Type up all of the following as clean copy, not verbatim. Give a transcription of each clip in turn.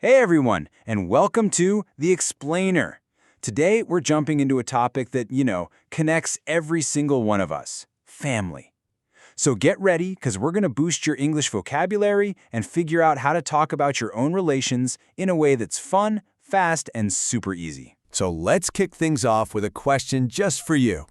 Hey everyone, and welcome to The Explainer. Today we're jumping into a topic that, connects every single one of us, family. So get ready, because we're going to boost your English vocabulary and figure out how to talk about your own relations in a way that's fun, fast, and super easy. So let's kick things off with a question just for you.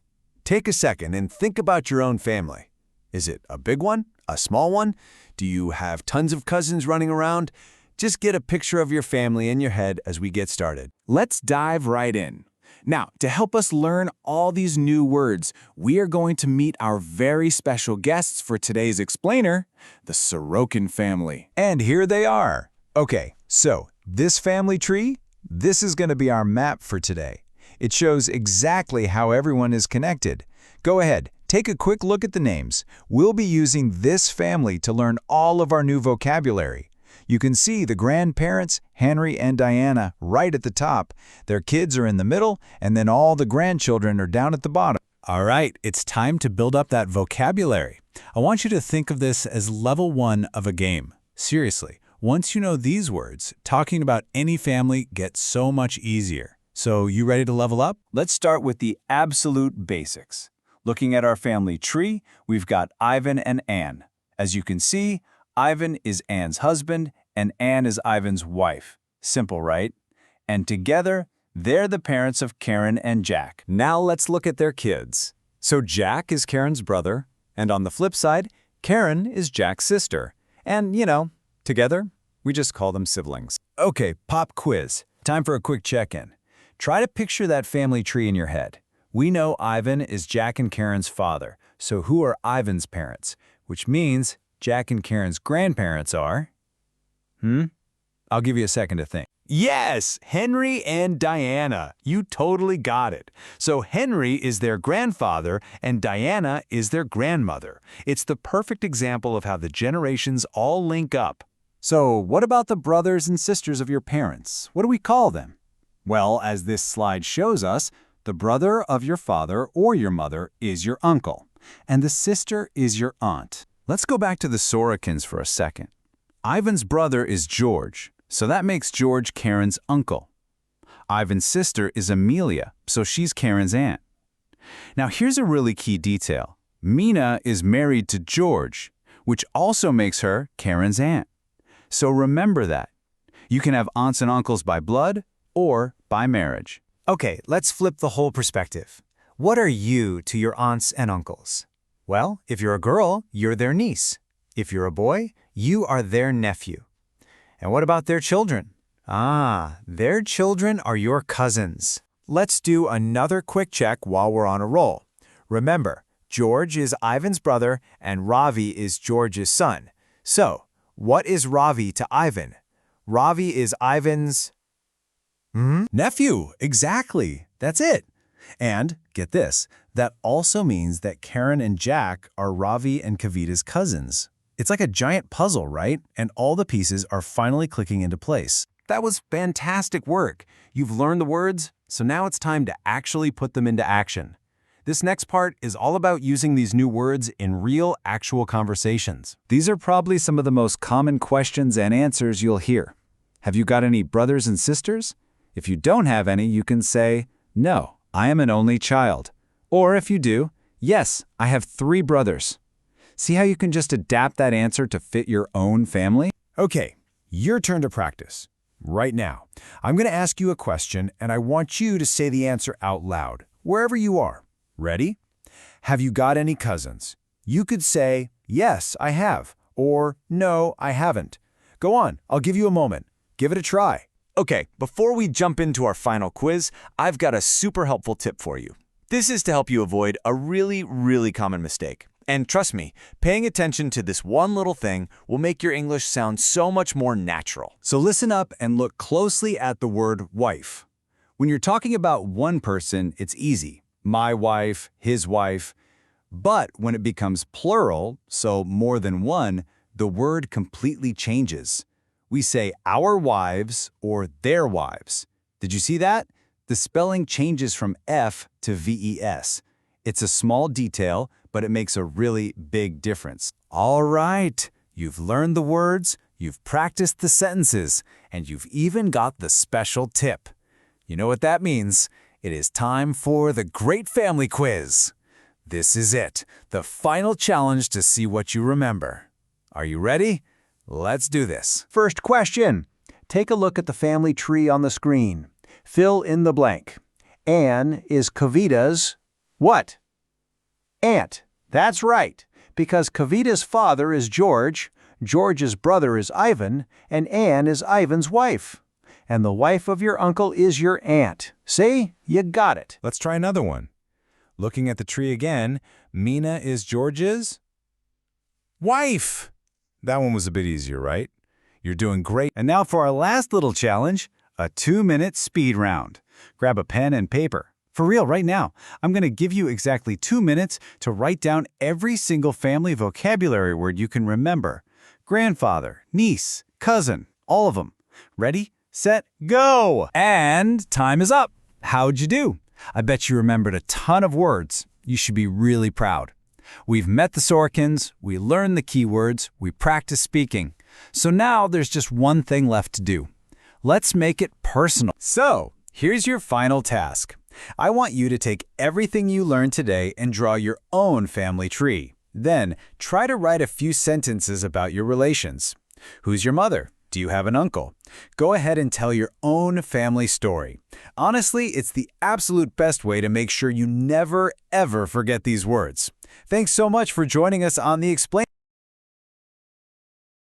Take a second and think about your own family. Is it a big one? A small one? Do you have tons of cousins running around? Just get a picture of your family in your head as we get started. Let's dive right in. Now, to help us learn all these new words, we are going to meet our very special guests for today's Explainer, the Sorokin family. And here they are. Okay, so this family tree, this is going to be our map for today. It shows exactly how everyone is connected. Go ahead, take a quick look at the names. We'll be using this family to learn all of our new vocabulary. You can see the grandparents, Henry and Diana, right at the top. Their kids are in the middle, and then all the grandchildren are down at the bottom. All right, it's time to build up that vocabulary. I want you to think of this as level 1 of a game. Seriously, once you know these words, talking about any family gets so much easier. So, you ready to level up? Let's start with the absolute basics. Looking at our family tree, we've got Ivan and Anne. As you can see, Ivan is Anne's husband, and Anne is Ivan's wife. Simple, right? And together, they're the parents of Karen and Jack. Now let's look at their kids. So Jack is Karen's brother, and on the flip side, Karen is Jack's sister. And, together, we just call them siblings. Okay, pop quiz. Time for a quick check-in. Try to picture that family tree in your head. We know Ivan is Jack and Karen's father, so who are Ivan's parents? Which means Jack and Karen's grandparents are… I'll give you a second to think. Yes, Henry and Diana. You totally got it. So Henry is their grandfather and Diana is their grandmother. It's the perfect example of how the generations all link up. So what about the brothers and sisters of your parents? What do we call them? Well, as this slide shows us, the brother of your father or your mother is your uncle, and the sister is your aunt. Let's go back to the Sorokins for a second. Ivan's brother is George, so that makes George Karen's uncle. Ivan's sister is Amelia, so she's Karen's aunt. Now here's a really key detail. Mina is married to George, which also makes her Karen's aunt. So remember that. You can have aunts and uncles by blood or by marriage. Okay, let's flip the whole perspective. What are you to your aunts and uncles? Well, if you're a girl, you're their niece. If you're a boy, you are their nephew. And what about their children? Their children are your cousins. Let's do another quick check while we're on a roll. Remember, George is Ivan's brother and Ravi is George's son. So, what is Ravi to Ivan? Ravi is Ivan's… Nephew, exactly. That's it. And, get this, that also means that Karen and Jack are Ravi and Kavita's cousins. It's like a giant puzzle, right? And all the pieces are finally clicking into place. That was fantastic work. You've learned the words, so now it's time to actually put them into action. This next part is all about using these new words in real, actual conversations. These are probably some of the most common questions and answers you'll hear. Have you got any brothers and sisters? If you don't have any, you can say, no, I am an only child. Or if you do, yes, I have 3 brothers. See how you can just adapt that answer to fit your own family? Okay, your turn to practice. Right now, I'm going to ask you a question and I want you to say the answer out loud, wherever you are. Ready? Have you got any cousins? You could say, yes, I have, or no, I haven't. Go on, I'll give you a moment. Give it a try. Okay, before we jump into our final quiz, I've got a super helpful tip for you. This is to help you avoid a really common mistake. And trust me, paying attention to this one little thing will make your English sound so much more natural. So listen up and look closely at the word wife. When you're talking about one person, it's easy. My wife, his wife. But when it becomes plural, so more than one, the word completely changes. We say our wives or their wives. Did you see that? The spelling changes from F to VES. It's a small detail, but it makes a really big difference. All right, you've learned the words, You've practiced the sentences, and you've even got the special tip. You know what that means? It is time for the Great Family Quiz. This is it, the final challenge to see what you remember. Are you ready? Let's do this. First question. Take a look at the family tree on the screen. Fill in the blank. Anne is Kavita's what? Aunt. That's right, because Kavita's father is George, George's brother is Ivan, and Anne is Ivan's wife. And the wife of your uncle is your aunt. See? You got it. Let's try another one. Looking at the tree again, Mina is George's wife. That one was a bit easier, right? You're doing great. And now for our last little challenge, a 2-minute speed round. Grab a pen and paper. For real, right now, I'm going to give you exactly 2 minutes to write down every single family vocabulary word you can remember. Grandfather, niece, cousin, all of them. Ready, set, go! And time is up. How'd you do? I bet you remembered a ton of words. You should be really proud. We've met the Sorkins, we learned the keywords, we practiced speaking. So now there's just one thing left to do. Let's make it personal. So, here's your final task. I want you to take everything you learned today and draw your own family tree. Then, try to write a few sentences about your relations. Who's your mother? Do you have an uncle? Go ahead and tell your own family story. Honestly, it's the absolute best way to make sure you never, ever forget these words. Thanks so much for joining us on The Explain.